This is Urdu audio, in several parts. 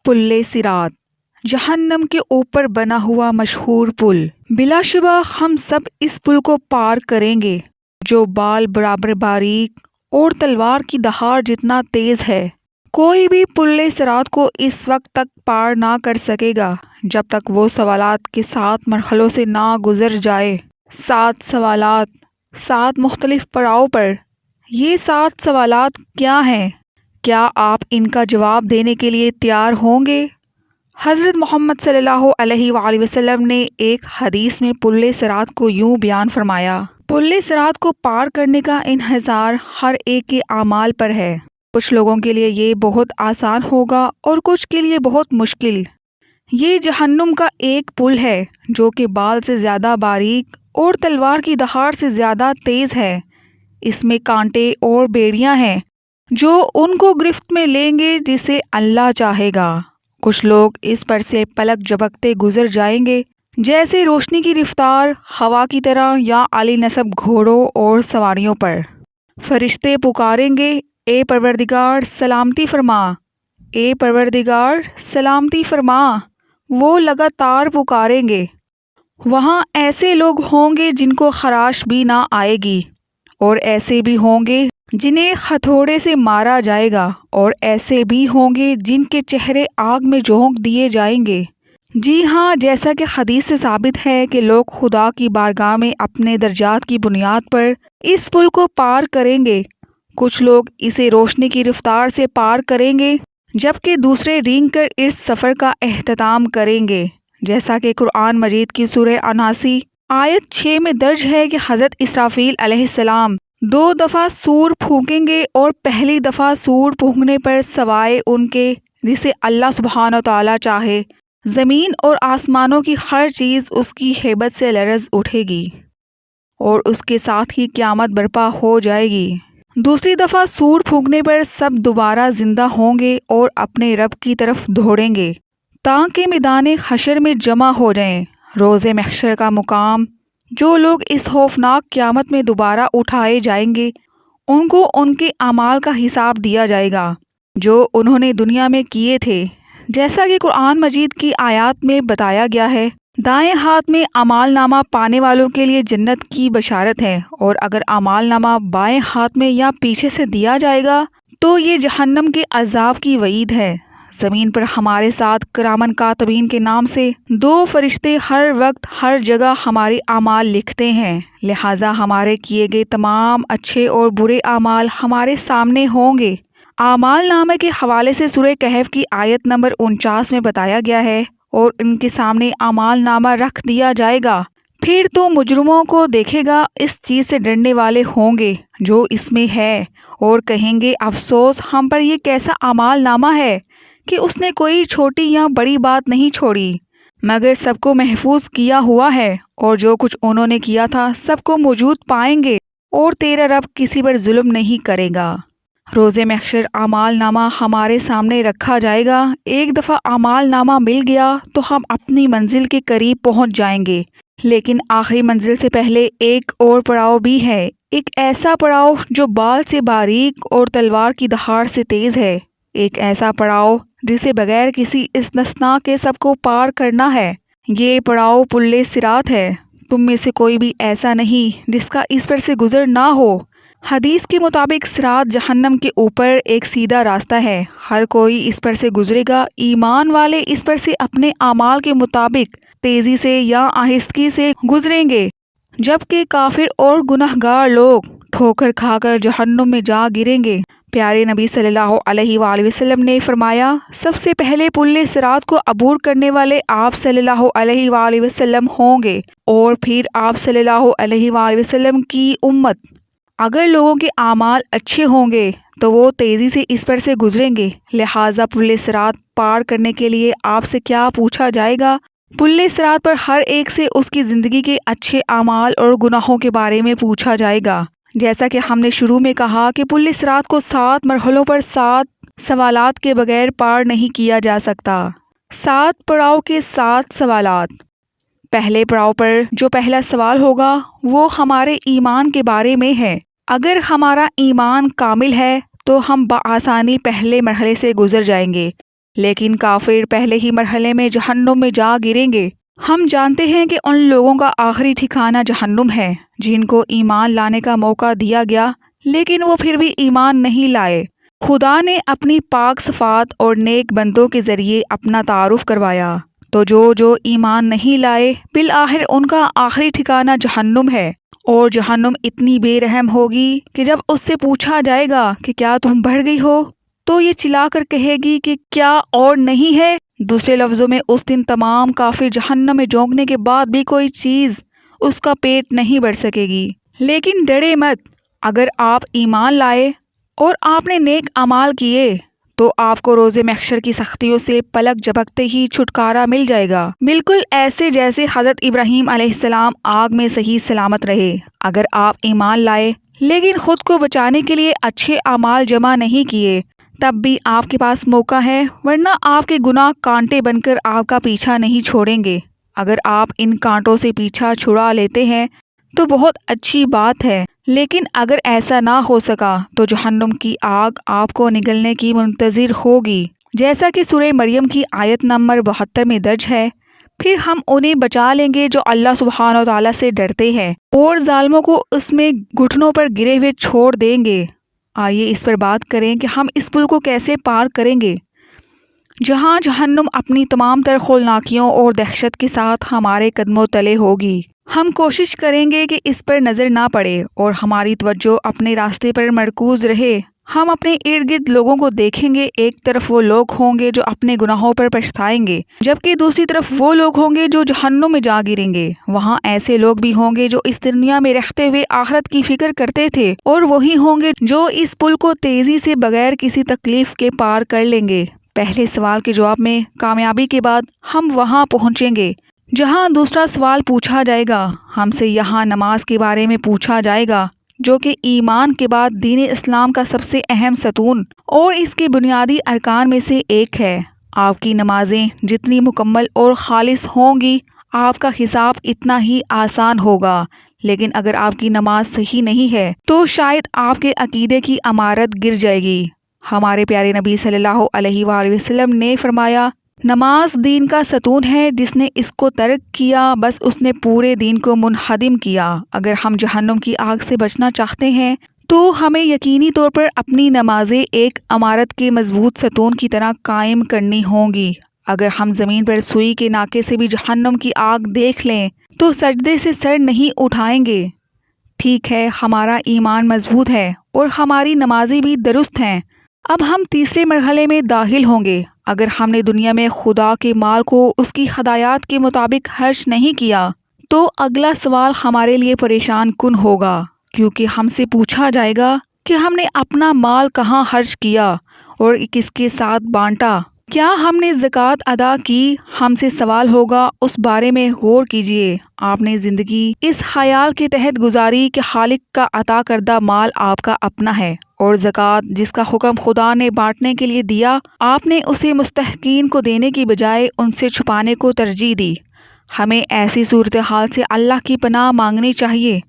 پل صراط، جہنم کے اوپر بنا ہوا مشہور پل۔ بلا شبہ ہم سب اس پل کو پار کریں گے جو بال برابر باریک اور تلوار کی دہاڑ جتنا تیز ہے۔ کوئی بھی پل صراط کو اس وقت تک پار نہ کر سکے گا جب تک وہ سوالات کے 7 مرحلوں سے نہ گزر جائے۔ 7 سوالات 7 مختلف پڑاؤ پر۔ یہ 7 سوالات کیا ہیں؟ کیا آپ ان کا جواب دینے کے لیے تیار ہوں گے؟ حضرت محمد صلی اللہ علیہ وآلہ وسلم نے ایک حدیث میں پل صراط کو یوں بیان فرمایا: پل صراط کو پار کرنے کا انحصار ہر ایک کے اعمال پر ہے۔ کچھ لوگوں کے لیے یہ بہت آسان ہوگا اور کچھ کے لیے بہت مشکل۔ یہ جہنم کا ایک پل ہے جو کہ بال سے زیادہ باریک اور تلوار کی دہاڑ سے زیادہ تیز ہے۔ اس میں کانٹے اور بیڑیاں ہیں جو ان کو گرفت میں لیں گے جسے اللہ چاہے گا۔ کچھ لوگ اس پر سے پلک جھپکتے گزر جائیں گے جیسے روشنی کی رفتار ہوا کی طرح یا عالی نصب گھوڑوں اور سواریوں پر۔ فرشتے پکاریں گے: اے پروردگار سلامتی فرما، اے پروردگار سلامتی فرما۔ وہ لگاتار پکاریں گے۔ وہاں ایسے لوگ ہوں گے جن کو خراش بھی نہ آئے گی، اور ایسے بھی ہوں گے جنہیں ہتھوڑے سے مارا جائے گا، اور ایسے بھی ہوں گے جن کے چہرے آگ میں جھونک دیے جائیں گے۔ جی ہاں، جیسا کہ حدیث سے ثابت ہے کہ لوگ خدا کی بارگاہ میں اپنے درجات کی بنیاد پر اس پل کو پار کریں گے۔ کچھ لوگ اسے روشنی کی رفتار سے پار کریں گے جبکہ دوسرے رینگ کر اس سفر کا اہتمام کریں گے، جیسا کہ قرآن مجید کی سورہ 79 آیت 6 میں درج ہے کہ حضرت اسرافیل علیہ السلام 2 دفعہ سور پھونکیں گے، اور پہلی دفعہ سور پھونکنے پر سوائے ان کے جسے اللہ سبحانہ وتعالیٰ چاہے، زمین اور آسمانوں کی ہر چیز اس کی ہیبت سے لرز اٹھے گی، اور اس کے ساتھ ہی قیامت برپا ہو جائے گی۔ دوسری دفعہ سور پھونکنے پر سب دوبارہ زندہ ہوں گے اور اپنے رب کی طرف دوڑیں گے تاکہ میدان حشر میں جمع ہو جائیں۔ روز محشر کا مقام، جو لوگ اس خوفناک قیامت میں دوبارہ اٹھائے جائیں گے ان کو ان کے اعمال کا حساب دیا جائے گا جو انہوں نے دنیا میں کیے تھے، جیسا کہ قرآن مجید کی آیات میں بتایا گیا ہے۔ دائیں ہاتھ میں اعمال نامہ پانے والوں کے لیے جنت کی بشارت ہے، اور اگر اعمال نامہ بائیں ہاتھ میں یا پیچھے سے دیا جائے گا تو یہ جہنم کے عذاب کی وعید ہے۔ زمین پر ہمارے ساتھ کرامن کاتبین کے نام سے 2 فرشتے ہر وقت ہر جگہ ہمارے اعمال لکھتے ہیں، لہٰذا ہمارے کیے گئے تمام اچھے اور برے اعمال ہمارے سامنے ہوں گے۔ اعمال نامے کے حوالے سے سورہ کہف کی آیت نمبر 49 میں بتایا گیا ہے: اور ان کے سامنے اعمال نامہ رکھ دیا جائے گا، پھر تو مجرموں کو دیکھے گا اس چیز سے ڈرنے والے ہوں گے جو اس میں ہے، اور کہیں گے افسوس ہم پر یہ کیسا اعمال نامہ ہے کہ اس نے کوئی چھوٹی یا بڑی بات نہیں چھوڑی، مگر سب کو محفوظ کیا ہوا ہے، اور جو کچھ انہوں نے کیا تھا سب کو موجود پائیں گے، اور تیرا رب کسی پر ظلم نہیں کرے گا۔ روز محشر اعمال نامہ ہمارے سامنے رکھا جائے گا۔ ایک دفعہ اعمال نامہ مل گیا تو ہم اپنی منزل کے قریب پہنچ جائیں گے، لیکن آخری منزل سے پہلے ایک اور پڑاؤ بھی ہے، ایک ایسا پڑاؤ جو بال سے باریک اور تلوار کی دہاڑ سے تیز ہے، ایک ایسا پڑاؤ جسے بغیر کسی استثناء کے سب کو پار کرنا ہے۔ یہ پڑاؤ پل صراط ہے۔ تم میں سے کوئی بھی ایسا نہیں جس کا اس پر سے گزر نہ ہو۔ حدیث کے مطابق صراط جہنم کے اوپر ایک سیدھا راستہ ہے، ہر کوئی اس پر سے گزرے گا۔ ایمان والے اس پر سے اپنے اعمال کے مطابق تیزی سے یا آہستگی سے گزریں گے، جبکہ کافر اور گناہ گار لوگ ٹھوکر کھا کر جہنم میں جا گریں گے۔ پیارے نبی صلی اللہ علیہ وآلہ وسلم نے فرمایا: سب سے پہلے پل صراط کو عبور کرنے والے آپ صلی اللہ علیہ وآلہ وسلم ہوں گے، اور پھر آپ صلی اللہ علیہ وآلہ وسلم کی امت۔ اگر لوگوں کے اعمال اچھے ہوں گے تو وہ تیزی سے اس پر سے گزریں گے، لہٰذا پل صراط پار کرنے کے لیے آپ سے کیا پوچھا جائے گا؟ پل صراط پر ہر ایک سے اس کی زندگی کے اچھے اعمال اور گناہوں کے بارے میں پوچھا جائے گا۔ جیسا کہ ہم نے شروع میں کہا کہ پل صراط کو 7 مرحلوں پر 7 سوالات کے بغیر پار نہیں کیا جا سکتا۔ 7 پڑاؤ کے 7 سوالات۔ پہلے پڑاؤ پر جو پہلا سوال ہوگا وہ ہمارے ایمان کے بارے میں ہے۔ اگر ہمارا ایمان کامل ہے تو ہم بآسانی پہلے مرحلے سے گزر جائیں گے، لیکن کافر پہلے ہی مرحلے میں جہنم میں جا گریں گے۔ ہم جانتے ہیں کہ ان لوگوں کا آخری ٹھکانہ جہنم ہے جن کو ایمان لانے کا موقع دیا گیا لیکن وہ پھر بھی ایمان نہیں لائے۔ خدا نے اپنی پاک صفات اور نیک بندوں کے ذریعے اپنا تعارف کروایا، تو جو ایمان نہیں لائے بالآخر ان کا آخری ٹھکانہ جہنم ہے، اور جہنم اتنی بے رحم ہوگی کہ جب اس سے پوچھا جائے گا کہ کیا تم بڑھ گئی ہو تو یہ چلا کر کہے گی کہ کیا اور نہیں ہے۔ دوسرے لفظوں میں اس دن تمام کافر جہنم میں جھونکنے کے بعد بھی کوئی چیز اس کا پیٹ نہیں بھر سکے گی۔ لیکن ڈرے مت، اگر آپ ایمان لائے اور آپ نے نیک اعمال کیے تو آپ کو روز محشر کی سختیوں سے پلک جھپکتے ہی چھٹکارا مل جائے گا، بالکل ایسے جیسے حضرت ابراہیم علیہ السلام آگ میں صحیح سلامت رہے۔ اگر آپ ایمان لائے لیکن خود کو بچانے کے لیے اچھے اعمال جمع نہیں کیے تب بھی آپ کے پاس موقع ہے، ورنہ آپ کے گناہ کانٹے بن کر آپ کا پیچھا نہیں چھوڑیں گے۔ اگر آپ ان کانٹوں سے پیچھا چھڑا لیتے ہیں تو بہت اچھی بات ہے، لیکن اگر ایسا نہ ہو سکا تو جہنم کی آگ آپ کو نگلنے کی منتظر ہوگی، جیسا کہ سورہ مریم کی آیت نمبر 72 میں درج ہے۔ پھر ہم انہیں بچا لیں گے جو اللہ سبحانہ و تعالیٰ سے ڈرتے ہیں، اور ظالموں کو اس میں گھٹنوں پر گرے ہوئے چھوڑ دیں گے۔ آئیے اس پر بات کریں کہ ہم اس پل کو کیسے پار کریں گے جہاں جہنم اپنی تمام تر ہولناکیوں اور دہشت کے ساتھ ہمارے قدموں تلے ہوگی۔ ہم کوشش کریں گے کہ اس پر نظر نہ پڑے اور ہماری توجہ اپنے راستے پر مرکوز رہے۔ ہم اپنے ارد گرد لوگوں کو دیکھیں گے، ایک طرف وہ لوگ ہوں گے جو اپنے گناہوں پر پچھتائیں گے، جبکہ دوسری طرف وہ لوگ ہوں گے جو جہنم میں جا گریں گے۔ وہاں ایسے لوگ بھی ہوں گے جو اس دنیا میں رہتے ہوئے آخرت کی فکر کرتے تھے، اور وہی ہوں گے جو اس پل کو تیزی سے بغیر کسی تکلیف کے پار کر لیں گے۔ پہلے سوال کے جواب میں کامیابی کے بعد ہم وہاں پہنچیں گے جہاں دوسرا سوال پوچھا جائے گا۔ ہم سے یہاں نماز کے بارے میں پوچھا جائے گا، جو کہ ایمان کے بعد دین اسلام کا سب سے اہم ستون اور اس کے بنیادی ارکان میں سے ایک ہے۔ آپ کی نمازیں جتنی مکمل اور خالص ہوں گی آپ کا حساب اتنا ہی آسان ہوگا، لیکن اگر آپ کی نماز صحیح نہیں ہے تو شاید آپ کے عقیدے کی عمارت گر جائے گی۔ ہمارے پیارے نبی صلی اللہ علیہ وآلہ وسلم نے فرمایا، نماز دین کا ستون ہے، جس نے اس کو ترک کیا بس اس نے پورے دین کو منہدم کیا۔ اگر ہم جہنم کی آگ سے بچنا چاہتے ہیں تو ہمیں یقینی طور پر اپنی نمازیں ایک عمارت کے مضبوط ستون کی طرح قائم کرنی ہوں گی۔ اگر ہم زمین پر سوئی کے ناکے سے بھی جہنم کی آگ دیکھ لیں تو سجدے سے سر نہیں اٹھائیں گے۔ ٹھیک ہے، ہمارا ایمان مضبوط ہے اور ہماری نمازیں بھی درست ہیں۔ اب ہم تیسرے مرحلے میں داخل ہوں گے۔ اگر ہم نے دنیا میں خدا کے مال کو اس کی ہدایات کے مطابق خرچ نہیں کیا تو اگلا سوال ہمارے لیے پریشان کن ہوگا، کیونکہ ہم سے پوچھا جائے گا کہ ہم نے اپنا مال کہاں خرچ کیا اور کس کے ساتھ بانٹا۔ کیا ہم نے زکوٰۃ ادا کی؟ ہم سے سوال ہوگا، اس بارے میں غور کیجئے۔ آپ نے زندگی اس خیال کے تحت گزاری کہ خالق کا عطا کردہ مال آپ کا اپنا ہے، اور زکوٰۃ جس کا حکم خدا نے بانٹنے کے لیے دیا آپ نے اسے مستحقین کو دینے کی بجائے ان سے چھپانے کو ترجیح دی۔ ہمیں ایسی صورتحال سے اللہ کی پناہ مانگنی چاہیے۔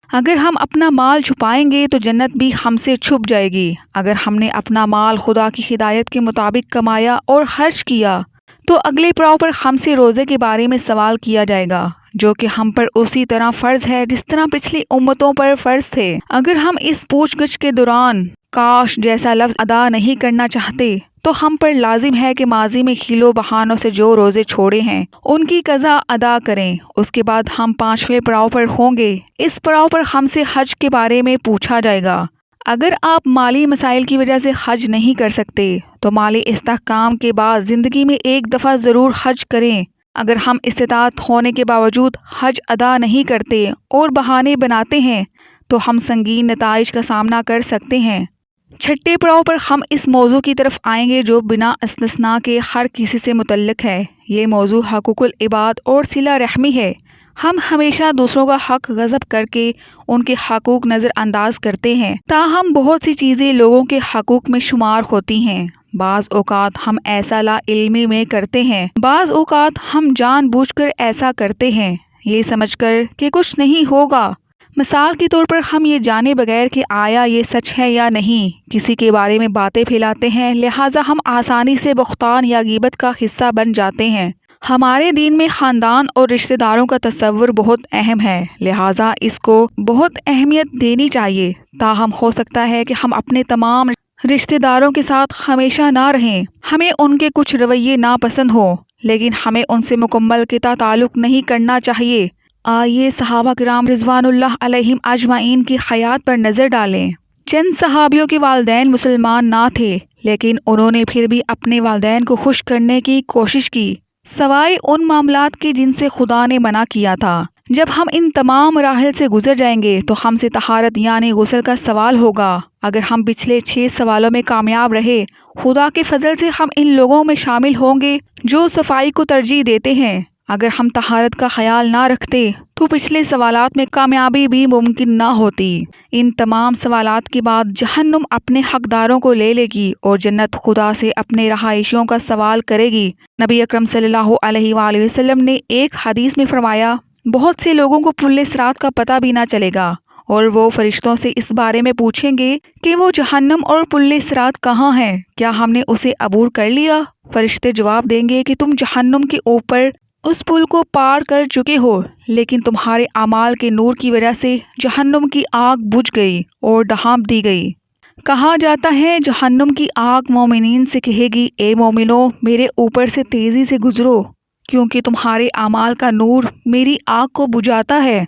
اگر ہم اپنا مال چھپائیں گے تو جنت بھی ہم سے چھپ جائے گی۔ اگر ہم نے اپنا مال خدا کی ہدایت کے مطابق کمایا اور خرچ کیا تو اگلے پڑاؤ پر ہم سے روزے کے بارے میں سوال کیا جائے گا، جو کہ ہم پر اسی طرح فرض ہے جس طرح پچھلی امتوں پر فرض تھے۔ اگر ہم اس پوچھ گچھ کے دوران کاش جیسا لفظ ادا نہیں کرنا چاہتے تو ہم پر لازم ہے کہ ماضی میں حیلوں بہانوں سے جو روزے چھوڑے ہیں ان کی قضا ادا کریں۔ اس کے بعد ہم 5ویں پڑاؤ پر ہوں گے۔ اس پڑاؤ پر ہم سے حج کے بارے میں پوچھا جائے گا۔ اگر آپ مالی مسائل کی وجہ سے حج نہیں کر سکتے تو مالی استحکام کے بعد زندگی میں ایک دفعہ ضرور حج کریں۔ اگر ہم استطاعت ہونے کے باوجود حج ادا نہیں کرتے اور بہانے بناتے ہیں تو ہم سنگین نتائج کا سامنا کر سکتے ہیں۔ 6 پڑاؤ پر ہم اس موضوع کی طرف آئیں گے جو بنا استثناء کے ہر کسی سے متعلق ہے۔ یہ موضوع حقوق العباد اور صلہ رحمی ہے۔ ہم ہمیشہ دوسروں کا حق غصب کر کے ان کے حقوق نظر انداز کرتے ہیں، تاہم بہت سی چیزیں لوگوں کے حقوق میں شمار ہوتی ہیں۔ بعض اوقات ہم ایسا لا علمی میں کرتے ہیں، بعض اوقات ہم جان بوجھ کر ایسا کرتے ہیں، یہ سمجھ کر کہ کچھ نہیں ہوگا، مثال کے طور پر ہم یہ جانے بغیر کہ آیا یہ سچ ہے یا نہیں کسی کے بارے میں باتیں پھیلاتے ہیں، لہٰذا ہم آسانی سے بہتان یا غیبت کا حصہ بن جاتے ہیں۔ ہمارے دین میں خاندان اور رشتہ داروں کا تصور بہت اہم ہے، لہٰذا اس کو بہت اہمیت دینی چاہیے۔ تاہم ہو سکتا ہے کہ ہم اپنے تمام رشتہ داروں کے ساتھ ہمیشہ نہ رہیں، ہمیں ان کے کچھ رویے ناپسند ہوں، لیکن ہمیں ان سے مکمل قطع تعلق نہیں کرنا چاہیے۔ آئیے صحابہ کرام رضوان اللہ علیہم اجمعین کی حیات پر نظر ڈالیں۔ چند صحابیوں کے والدین مسلمان نہ تھے، لیکن انہوں نے پھر بھی اپنے والدین کو خوش کرنے کی کوشش کی، سوائے ان معاملات کے جن سے خدا نے منع کیا تھا۔ جب ہم ان تمام مراحل سے گزر جائیں گے تو ہم سے طہارت یعنی غسل کا سوال ہوگا۔ اگر ہم پچھلے 6 سوالوں میں کامیاب رہے، خدا کے فضل سے ہم ان لوگوں میں شامل ہوں گے جو صفائی کو ترجیح دیتے ہیں۔ اگر ہم طہارت کا خیال نہ رکھتے تو پچھلے سوالات میں کامیابی بھی ممکن نہ ہوتی۔ ان تمام سوالات کے بعد جہنم اپنے حقداروں کو لے لے گی اور جنت خدا سے اپنے رہائشیوں کا سوال کرے گی۔ نبی اکرم صلی اللہ علیہ وآلہ وسلم نے ایک حدیث میں فرمایا، بہت سے لوگوں کو پل صراط کا پتہ بھی نہ چلے گا، اور وہ فرشتوں سے اس بارے میں پوچھیں گے کہ وہ جہنم اور پل صراط کہاں ہے، کیا ہم نے اسے عبور کر لیا؟ فرشتے جواب دیں گے کہ تم جہنم کے اوپر اس پل کو پار کر چکے ہو، لیکن تمہارے اعمال کے نور کی وجہ سے جہنم کی آگ بجھ گئی اور ڈھانپ دی گئی۔ کہا جاتا ہے جہنم کی آگ مومنین سے کہے گی، اے مومنو میرے اوپر سے تیزی سے گزرو، کیونکہ تمہارے اعمال کا نور میری آگ کو بجھاتا ہے۔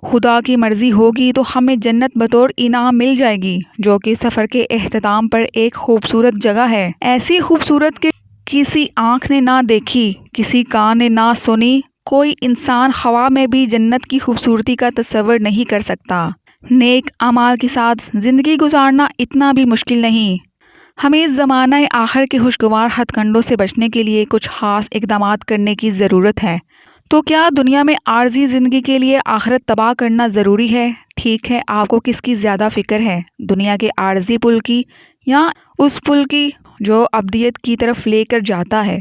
خدا کی مرضی ہوگی تو ہمیں جنت بطور انعام مل جائے گی، جو کہ سفر کے اختتام پر ایک خوبصورت جگہ ہے، ایسی خوبصورت کہ کسی آنکھ نے نہ دیکھی، کسی کان نے نہ سنی، کوئی انسان خواہ میں بھی جنت کی خوبصورتی کا تصور نہیں کر سکتا۔ نیک اعمال کے ساتھ زندگی گزارنا اتنا بھی مشکل نہیں۔ ہمیں زمانہ آخر کے خوشگوار ہتھ کنڈوں سے بچنے کے لیے کچھ خاص اقدامات کرنے کی ضرورت ہے۔ تو کیا دنیا میں عارضی زندگی کے لیے آخرت تباہ کرنا ضروری ہے؟ ٹھیک ہے، آپ کو کس کی زیادہ فکر ہے، دنیا کے عارضی پل کی یا اس پل کی جو ابدیت کی طرف لے کر جاتا ہے؟